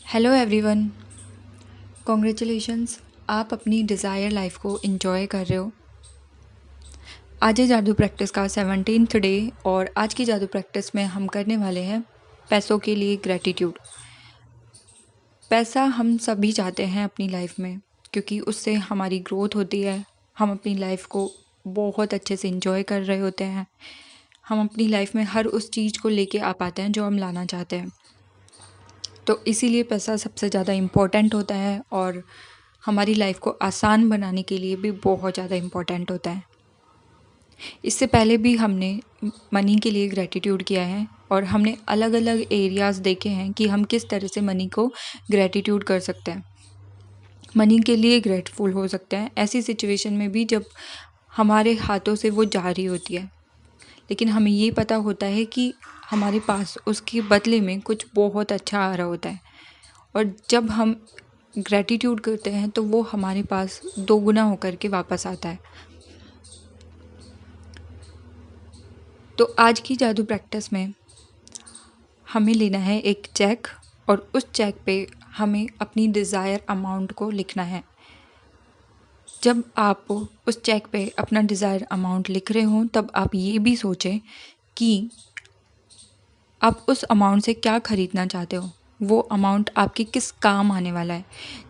Hello everyone. Congratulations, आप अपनी desire life को एंजॉय कर रहे हो। आज है जादू प्रैक्टिस का 17th डे और आज की जादू प्रैक्टिस में हम करने वाले हैं पैसों के लिए ग्रैटिट्यूड। पैसा हम सभी चाहते हैं अपनी लाइफ में, क्योंकि उससे हमारी ग्रोथ होती है। हम अपनी लाइफ को बहुत अच्छे से एंजॉय कर रहे होते हैं। हम अपनी लाइफ में हर उस चीज़ को लेके आ पाते हैं जो हम लाना चाहते हैं। तो इसीलिए पैसा सबसे ज़्यादा इम्पोर्टेंट होता है और हमारी लाइफ को आसान बनाने के लिए भी बहुत ज़्यादा इम्पोर्टेंट होता है। इससे पहले भी हमने मनी के लिए ग्रैटिट्यूड किया है और हमने अलग अलग एरियाज़ देखे हैं कि हम किस तरह से मनी को ग्रैटिट्यूड कर सकते हैं, मनी के लिए ग्रेटफुल हो सकते हैं ऐसी सिचुएशन में भी जब हमारे हाथों से वो जा रही होती है, लेकिन हमें ये पता होता है कि हमारे पास उसके बदले में कुछ बहुत अच्छा आ रहा होता है। और जब हम ग्रैटिट्यूड करते हैं तो वो हमारे पास दोगुना होकर के वापस आता है। तो आज की जादू प्रैक्टिस में हमें लेना है एक चेक और उस चेक पे हमें अपनी डिज़ायर अमाउंट को लिखना है। जब आप उस चेक पे अपना डिज़ायर अमाउंट लिख रहे हों तब आप ये भी सोचें कि आप उस अमाउंट से क्या ख़रीदना चाहते हो, वो अमाउंट आपके किस काम आने वाला है।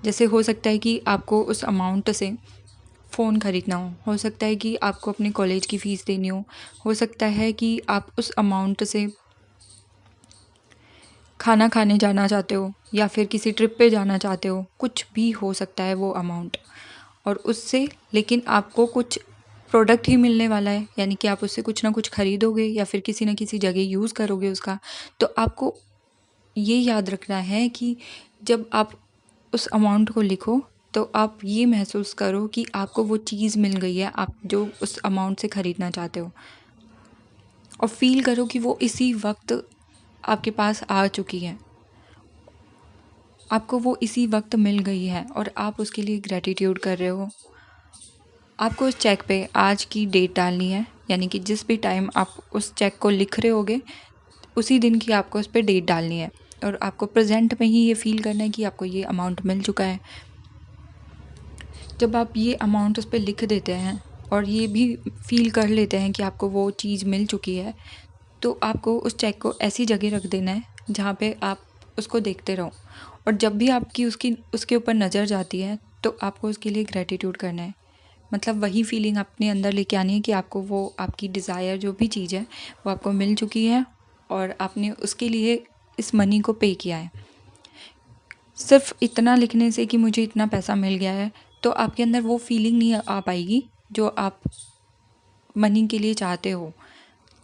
जैसे हो सकता है कि आपको उस अमाउंट से फ़ोन ख़रीदना हो सकता है कि आपको अपने कॉलेज की फ़ीस देनी हो सकता है कि आप उस अमाउंट से खाना खाने जाना चाहते हो या फिर किसी ट्रिप पे जाना चाहते हो, कुछ भी हो सकता है वो अमाउंट। और उससे लेकिन आपको कुछ प्रोडक्ट ही मिलने वाला है, यानी कि आप उससे कुछ ना कुछ ख़रीदोगे या फिर किसी न किसी जगह यूज़ करोगे उसका। तो आपको ये याद रखना है कि जब आप उस अमाउंट को लिखो तो आप ये महसूस करो कि आपको वो चीज़ मिल गई है आप जो उस अमाउंट से ख़रीदना चाहते हो, और फील करो कि वो इसी वक्त आपके पास आ चुकी है, आपको वो इसी वक्त मिल गई है और आप उसके लिए ग्रैटिट्यूड कर रहे हो। आपको उस चेक पे आज की डेट डालनी है, यानी कि जिस भी टाइम आप उस चेक को लिख रहे होगे उसी दिन की आपको उस पर डेट डालनी है और आपको प्रेजेंट में ही ये फील करना है कि आपको ये अमाउंट मिल चुका है। जब आप ये अमाउंट उस पर लिख देते हैं और ये भी फील कर लेते हैं कि आपको वो चीज़ मिल चुकी है, तो आपको उस चेक को ऐसी जगह रख देना है जहाँ पे आप उसको देखते रहो, और जब भी आपकी उसके ऊपर नज़र जाती है तो आपको उसके लिए ग्रैटिट्यूड करना है। मतलब वही फीलिंग अपने अंदर लेके आनी है कि आपको वो आपकी डिज़ायर जो भी चीज़ है वो आपको मिल चुकी है और आपने उसके लिए इस मनी को पे किया है। सिर्फ इतना लिखने से कि मुझे इतना पैसा मिल गया है तो आपके अंदर वो फीलिंग नहीं आ पाएगी जो आप मनी के लिए चाहते हो।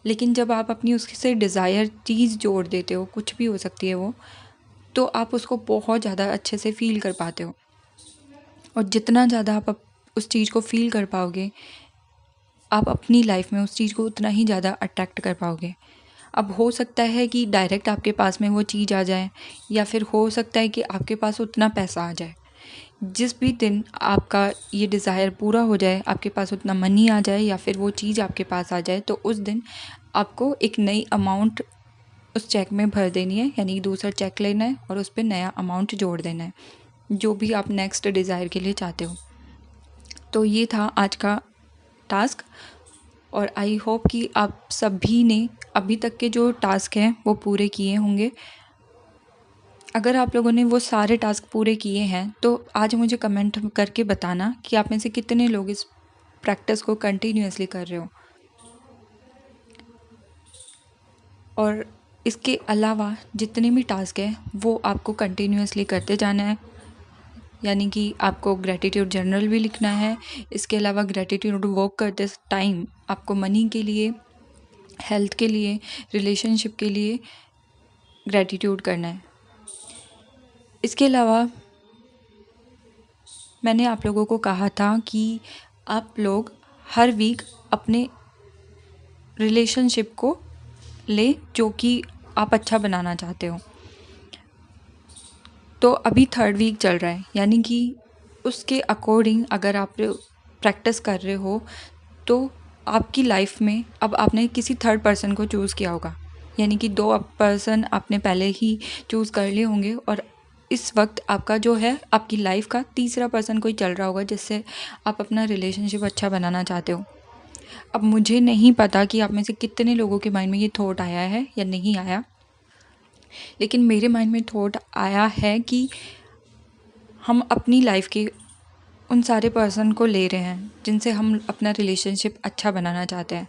लेकिन जब आप अपनी उससे डिज़ायर चीज़ जोड़ देते हो, कुछ भी हो सकती है वो, तो आप उसको बहुत ज़्यादा अच्छे से फ़ील कर पाते हो। और जितना ज़्यादा आप उस चीज़ को फ़ील कर पाओगे, आप अपनी लाइफ में उस चीज़ को उतना ही ज़्यादा अट्रैक्ट कर पाओगे। अब हो सकता है कि डायरेक्ट आपके पास में वो चीज़ आ जाए, या फिर हो सकता है कि आपके पास उतना पैसा आ जाए। जिस भी दिन आपका ये डिज़ायर पूरा हो जाए, आपके पास उतना मनी आ जाए या फिर वो चीज़ आपके पास आ जाए, तो उस दिन आपको एक नई अमाउंट उस चेक में भर देनी है, यानी दूसरा चेक लेना है और उस पर नया अमाउंट जोड़ देना है जो भी आप नेक्स्ट डिज़ायर के लिए चाहते हो। तो ये था आज का टास्क और आई होप कि आप सभी ने अभी तक के जो टास्क हैं वो पूरे किए होंगे। अगर आप लोगों ने वो सारे टास्क पूरे किए हैं तो आज मुझे कमेंट करके बताना कि आप में से कितने लोग इस प्रैक्टिस को कंटिन्यूअसली कर रहे हो। और इसके अलावा जितने भी टास्क हैं वो आपको कंटिन्यूअसली करते जाना है, यानी कि आपको ग्रैटिट्यूड जर्नल भी लिखना है। इसके अलावा ग्रैटिट्यूड वर्क करते टाइम आपको मनी के लिए, हेल्थ के लिए, रिलेशनशिप के लिए ग्रैटिट्यूड करना है। इसके अलावा मैंने आप लोगों को कहा था कि आप लोग हर वीक अपने रिलेशनशिप को ले जो कि आप अच्छा बनाना चाहते हो। तो अभी 3rd वीक चल रहा है, यानी कि उसके अकॉर्डिंग अगर आप प्रैक्टिस कर रहे हो तो आपकी लाइफ में अब आपने किसी थर्ड पर्सन को चूज़ किया होगा, यानी कि 2 पर्सन आपने पहले ही चूज़ कर लिए होंगे और इस वक्त आपका जो है आपकी लाइफ का तीसरा पर्सन कोई चल रहा होगा जिससे आप अपना रिलेशनशिप अच्छा बनाना चाहते हो। अब मुझे नहीं पता कि आप में से कितने लोगों के माइंड में ये थॉट आया है या नहीं आया, लेकिन मेरे माइंड में थॉट आया है कि हम अपनी लाइफ के उन सारे पर्सन को ले रहे हैं जिनसे हम अपना रिलेशनशिप अच्छा बनाना चाहते हैं।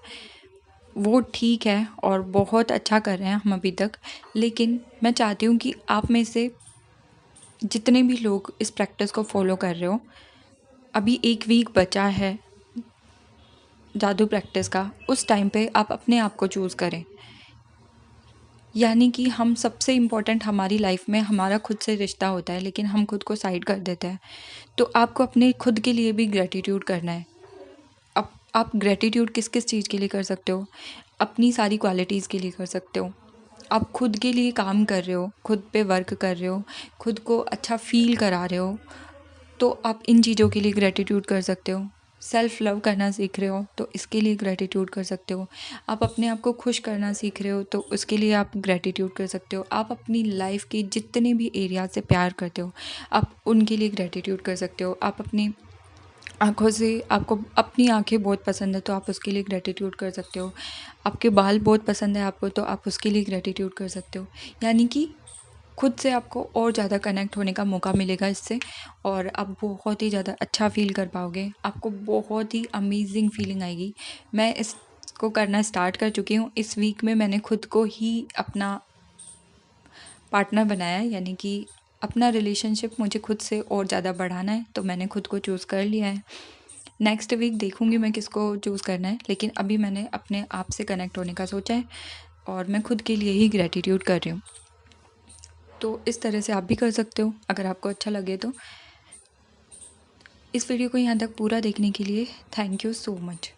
वो ठीक है और बहुत अच्छा कर रहे हैं हम अभी तक, लेकिन मैं चाहती हूँ कि आप में से जितने भी लोग इस प्रैक्टिस को फॉलो कर रहे हो, अभी 1 वीक बचा है जादू प्रैक्टिस का, उस टाइम पे आप अपने आप को चूज़ करें। यानी कि हम सबसे इम्पोर्टेंट हमारी लाइफ में हमारा खुद से रिश्ता होता है, लेकिन हम खुद को साइड कर देते हैं। तो आपको अपने खुद के लिए भी ग्रैटिट्यूड करना है। अब आप ग्रैटिट्यूड किस किस चीज़ के लिए कर सकते हो? अपनी सारी क्वालिटीज़ के लिए कर सकते हो। आप खुद के लिए काम कर रहे हो, खुद पे वर्क कर रहे हो, खुद को अच्छा फ़ील करा रहे हो, तो आप इन चीज़ों के लिए ग्रैटिट्यूड कर सकते हो। सेल्फ़ लव करना सीख रहे हो तो इसके लिए ग्रैटिट्यूड कर सकते हो। आप अपने आप को खुश करना सीख रहे हो तो उसके लिए आप ग्रैटिट्यूड कर सकते हो। आप अपनी लाइफ़ के जितने भी एरिया से प्यार करते हो, आप उनके लिए ग्रैटिट्यूड कर सकते हो। आप अपनी आँखों से आपको अपनी आँखें बहुत पसंद है तो आप उसके लिए ग्रैटिट्यूड कर सकते हो। आपके बाल बहुत पसंद है आपको तो आप उसके लिए ग्रैटिट्यूड कर सकते हो। यानी कि खुद से आपको और ज़्यादा कनेक्ट होने का मौका मिलेगा इससे, और आप बहुत ही ज़्यादा अच्छा फ़ील कर पाओगे। आपको बहुत ही अमेज़िंग फ़ीलिंग आएगी। मैं इसको करना स्टार्ट कर चुकी हूँ। इस वीक में मैंने खुद को ही अपना पार्टनर बनाया है, यानी कि अपना रिलेशनशिप मुझे खुद से और ज़्यादा बढ़ाना है, तो मैंने खुद को चूज़ कर लिया है। नेक्स्ट वीक देखूँगी मैं किसको चूज़ करना है, लेकिन अभी मैंने अपने आप से कनेक्ट होने का सोचा है और मैं खुद के लिए ही ग्रैटिट्यूड कर रही हूँ। तो इस तरह से आप भी कर सकते हो अगर आपको अच्छा लगे तो। इस वीडियो को यहाँ तक पूरा देखने के लिए थैंक यू सो मच।